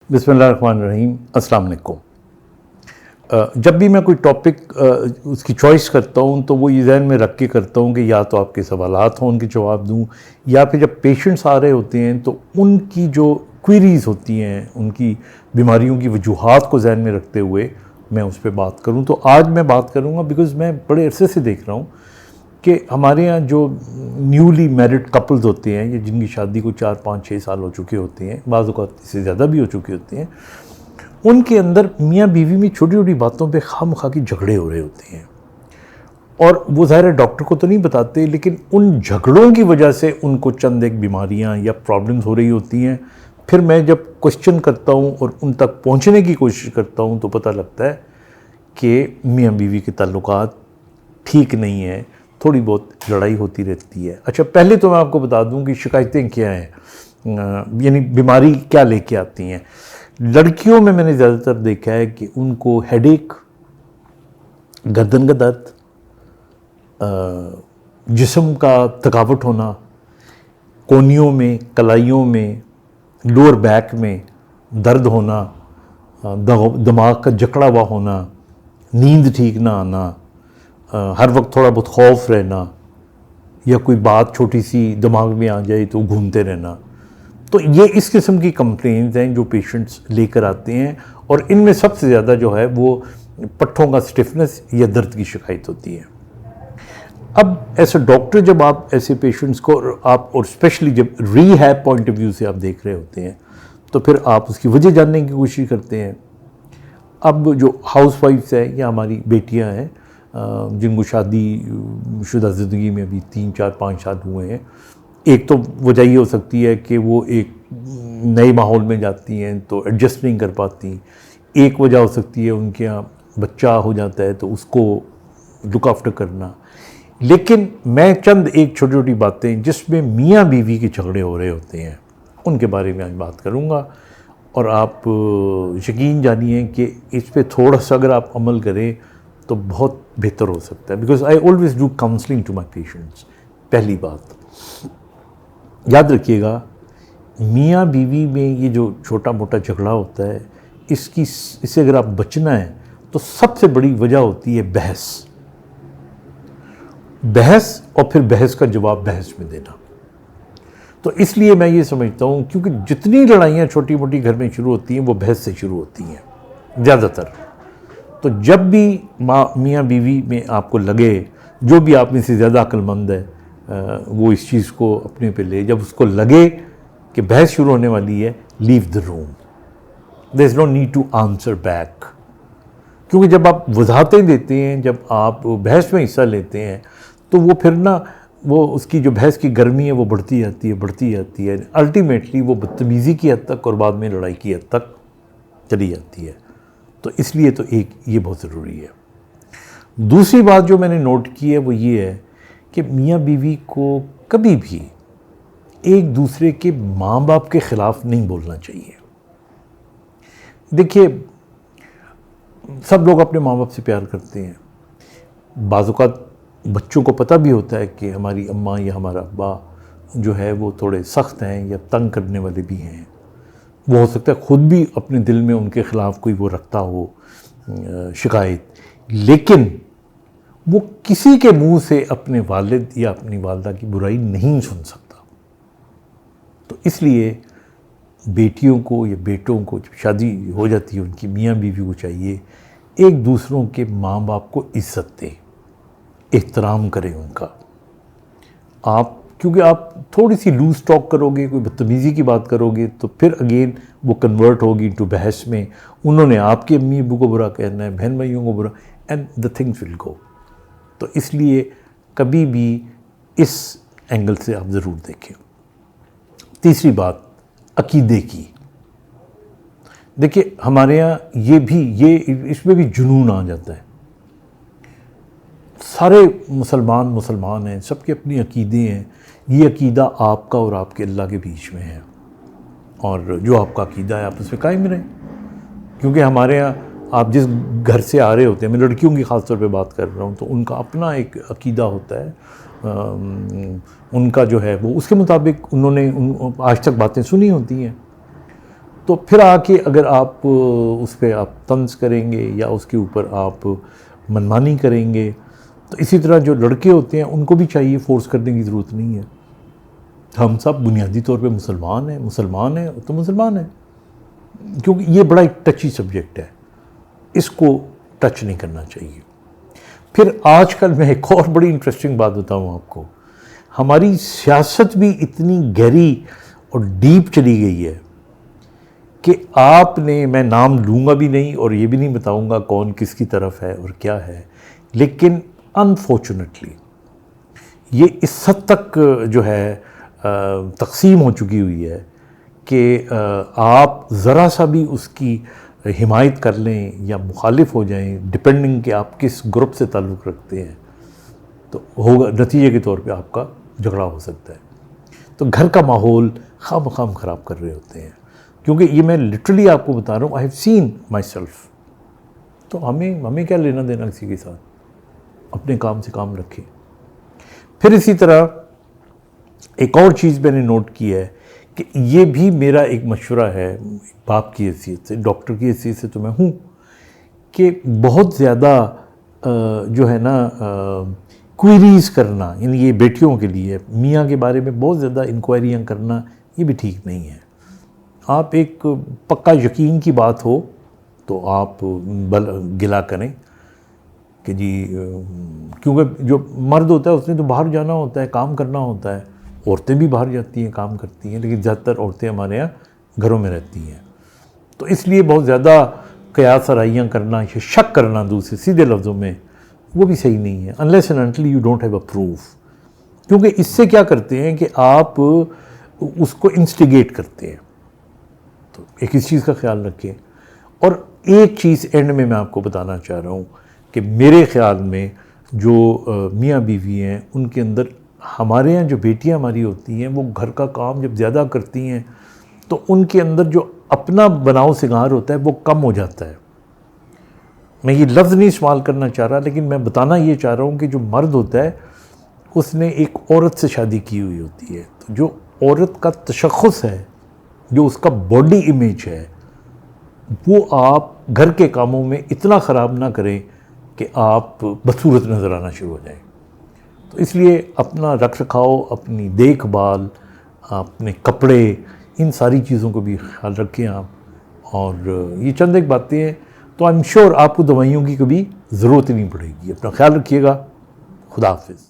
बिस्मिल्लाहिर्रहमानिर्रहीम। अस्सलाम वालेकुम। जब भी मैं कोई टॉपिक उसकी चॉइस करता हूँ तो वो ये ज़हन में रख के करता हूँ कि या तो आपके सवालात हों उनके जवाब दूँ, या फिर जब पेशेंट्स आ रहे होते हैं तो उनकी जो क्वेरीज़ होती हैं, उनकी बीमारियों की वजूहात को ज़हन में रखते हुए मैं उस पर बात करूँ। तो आज मैं बात करूँगा बिकॉज़ मैं बड़े अरसे से देख रहा हूँ कि हमारे यहाँ जो न्यूली मैरिड कपल्स होते हैं या जिनकी शादी को 4, 5, 6 साल हो चुके होते हैं, बाज़ औक़ात इससे ज़्यादा भी हो चुके होते हैं, उनके अंदर मियाँ बीवी में छोटी छोटी बातों पे खामखा के झगड़े हो रहे होते हैं। और वो ज़ाहिर है डॉक्टर को तो नहीं बताते, लेकिन उन झगड़ों की वजह से उनको चंद एक बीमारियाँ या प्रॉब्लम्स हो रही होती हैं। फिर मैं जब क्वेश्चन करता हूँ और उन तक पहुँचने की कोशिश करता हूँ तो पता लगता है कि मियाँ बीवी के ताल्लुकात ठीक नहीं है, थोड़ी बहुत लड़ाई होती रहती है। अच्छा, पहले तो मैं आपको बता दूं कि शिकायतें क्या हैं, यानी बीमारी क्या लेके आती हैं। लड़कियों में मैंने ज़्यादातर देखा है कि उनको हेडेक, गर्दन का दर्द, जिस्म का थकावट होना, कोहनियों में, कलाइयों में, लोअर बैक में दर्द होना, दिमाग का जकड़ा हुआ होना, नींद ठीक ना आना, हर वक्त थोड़ा बहुत खौफ रहना, या कोई बात छोटी सी दिमाग में आ जाए तो घूमते रहना। तो ये इस किस्म की कंप्लेंट्स हैं जो पेशेंट्स लेकर आते हैं, और इनमें सबसे ज़्यादा जो है वो पट्ठों का स्टिफनेस या दर्द की शिकायत होती है। अब ऐसे डॉक्टर जब आप ऐसे पेशेंट्स को आप, और स्पेशली जब रीहैब पॉइंट ऑफ व्यू से आप देख रहे होते हैं, तो फिर आप उसकी वजह जानने की कोशिश करते हैं। अब जो हाउस वाइफ्स है या हमारी बेटियां हैं जिनको शादी शुदा ज़िंदगी में अभी 3, 4, 5 साल हुए हैं, एक तो वजह ये हो सकती है कि वो एक नए माहौल में जाती हैं तो एडजस्ट नहीं कर पाती। एक वजह हो सकती है उनके यहाँ बच्चा हो जाता है तो उसको लुक आफ्टर करना। लेकिन मैं चंद एक छोटी छोटी बातें जिसमें मियाँ बीवी के झगड़े हो रहे होते हैं उनके बारे में आज बात करूँगा, और आप यकीन जानिए कि इस पर थोड़ा सा अगर आप अमल करें तो बहुत बेहतर हो सकता है। Because I always do counselling to my patients. पहली बात याद रखिएगा, मियाँ बीवी में ये जो छोटा मोटा झगड़ा होता है, इससे अगर आप बचना है तो सबसे बड़ी वजह होती है बहस, और फिर बहस का जवाब बहस में देना। तो इसलिए मैं ये समझता हूँ, क्योंकि जितनी लड़ाइयाँ छोटी मोटी घर में शुरू होती हैं वो बहस से शुरू होती हैं ज़्यादातर। तो जब भी मियाँ बीवी में आपको लगे, जो भी आप में से ज़्यादा अक्लमंद है वो इस चीज़ को अपने पे ले, जब उसको लगे कि बहस शुरू होने वाली है, leave the room. There is no need to answer back. क्योंकि जब आप वजाहतें देते हैं, जब आप बहस में हिस्सा लेते हैं, तो वो फिर ना वो उसकी जो बहस की गर्मी है वो बढ़ती जाती है। अल्टीमेटली वो बदतमीज़ी की हद तक और बाद में लड़ाई की हद तक चली जाती है। तो इसलिए तो एक ये बहुत ज़रूरी है। दूसरी बात जो मैंने नोट की है वो ये है कि मियाँ बीवी को कभी भी एक दूसरे के माँ बाप के ख़िलाफ़ नहीं बोलना चाहिए। देखिए, सब लोग अपने माँ बाप से प्यार करते हैं। बाज़ औक़ात बच्चों को पता भी होता है कि हमारी अम्मा या हमारा अब्बा जो है वो थोड़े सख्त हैं या तंग करने वाले भी हैं। वो हो सकता है ख़ुद भी अपने दिल में उनके ख़िलाफ़ कोई वो रखता हो शिकायत, लेकिन वो किसी के मुंह से अपने वालिद या अपनी वालदा की बुराई नहीं सुन सकता। तो इसलिए बेटियों को या बेटों को जब शादी हो जाती है, उनकी मियाँ बीवी को चाहिए एक दूसरों के माँ बाप को इज़्ज़त दें, एहतराम करें उनका। क्योंकि आप थोड़ी सी लूज़ टॉक करोगे, कोई बदतमीज़ी की बात करोगे, तो फिर अगेन वो कन्वर्ट होगी इनटू बहस में। उन्होंने आपके अम्मी अब्बू को बुरा कहना है, बहन भाइयों को बुरा, and the things will go. तो इसलिए कभी भी इस एंगल से आप ज़रूर देखें। तीसरी बात, अकीदे की। देखिए, हमारे यहाँ इसमें भी जुनून आ जाता है। सारे मुसलमान हैं, सबके अपनी अकीदे हैं। ये अकीदा आपका और आपके अल्लाह के बीच में है, और जो आपका अकीदा है आप उस पर कायम रहें। क्योंकि हमारे यहाँ आप जिस घर से आ रहे होते हैं, मैं लड़कियों की ख़ास तौर पे बात कर रहा हूँ, तो उनका अपना एक अकीदा होता है। उनका जो है वो उसके मुताबिक उन्होंने आज तक बातें सुनी होती हैं। تو پھر آ کے اگر آپ اس پہ آپ طنز کریں گے یا اس کے اوپر آپ منمانی کریں گے، تو اسی طرح جو لڑکے ہوتے ہیں ان کو بھی چاہیے، فورس کرنے کی ضرورت نہیں ہے. ہم سب بنیادی طور پہ مسلمان ہیں تو مسلمان ہیں، کیونکہ یہ بڑا ایک ٹچی سبجیکٹ ہے، اس کو ٹچ نہیں کرنا چاہیے. پھر آج کل میں ایک اور بڑی انٹرسٹنگ بات بتاؤں آپ کو، ہماری سیاست بھی اتنی گہری اور ڈیپ چلی گئی ہے کہ آپ نے، میں نام لوں گا بھی نہیں اور یہ بھی نہیں بتاؤں گا کون کس کی طرف ہے اور کیا ہے، لیکن انفارچونیٹلی یہ اس حد تک جو ہے تقسیم ہو چکی ہوئی ہے کہ آپ ذرا سا بھی اس کی حمایت کر لیں یا مخالف ہو جائیں، ڈپینڈنگ کہ آپ کس گروپ سے تعلق رکھتے ہیں، تو ہوگا نتیجے کے طور پہ آپ کا جھگڑا ہو سکتا ہے. تو گھر کا ماحول خواہ مخواہ خراب کر رہے ہوتے ہیں، کیونکہ یہ میں لٹرلی آپ کو بتا رہا ہوں، I have seen my self. تو ہمیں کیا لینا دینا کسی کے ساتھ، اپنے کام سے کام رکھیں. پھر اسی طرح ایک اور چیز میں نے نوٹ کی ہے کہ یہ بھی میرا ایک مشورہ ہے باپ کی حیثیت سے، ڈاکٹر کی حیثیت سے تو میں ہوں، کہ بہت زیادہ جو ہے نا کوئریز کرنا، یعنی یہ بیٹیوں کے لیے میاں کے بارے میں بہت زیادہ انکوائریاں کرنا، یہ بھی ٹھیک نہیں ہے. آپ ایک پکا یقین کی بات ہو تو آپ گلا کریں کہ جی، کیونکہ جو مرد ہوتا ہے اس نے تو باہر جانا ہوتا ہے، کام کرنا ہوتا ہے. عورتیں بھی باہر جاتی ہیں، کام کرتی ہیں، لیکن زیادہ تر عورتیں ہمارے یہاں گھروں میں رہتی ہیں. تو اس لیے بہت زیادہ قیاس آرائیاں کرنا یا شک کرنا دوسرے سیدھے لفظوں میں، وہ بھی صحیح نہیں ہے، unless and until you don't have a proof. کیونکہ اس سے کیا کرتے ہیں کہ آپ اس کو انسٹیگیٹ کرتے ہیں. تو ایک اس چیز کا خیال رکھیں. اور ایک چیز اینڈ میں آپ کو بتانا چاہ رہا ہوں کہ میرے خیال میں جو میاں بیوی ہیں ان کے اندر، ہمارے یہاں جو بیٹیاں ہماری ہوتی ہیں وہ گھر کا کام جب زیادہ کرتی ہیں تو ان کے اندر جو اپنا بناؤ سنگار ہوتا ہے وہ کم ہو جاتا ہے. میں یہ لفظ نہیں استعمال کرنا چاہ رہا، لیکن میں بتانا یہ چاہ رہا ہوں کہ جو مرد ہوتا ہے اس نے ایک عورت سے شادی کی ہوئی ہوتی ہے، تو جو عورت کا تشخص ہے، جو اس کا باڈی امیج ہے، وہ آپ گھر کے کاموں میں اتنا خراب نہ کریں کہ آپ بدصورت نظر آنا شروع ہو جائیں. تو اس لیے اپنا رکھ رکھاؤ، اپنی دیکھ بھال، اپنے کپڑے، ان ساری چیزوں کو بھی خیال رکھیں آپ. اور یہ چند ایک باتیں ہیں، تو آئی ایم شیور آپ کو دوائیوں کی کبھی ضرورت ہی نہیں پڑے گی. اپنا خیال رکھیے گا. خدا حافظ.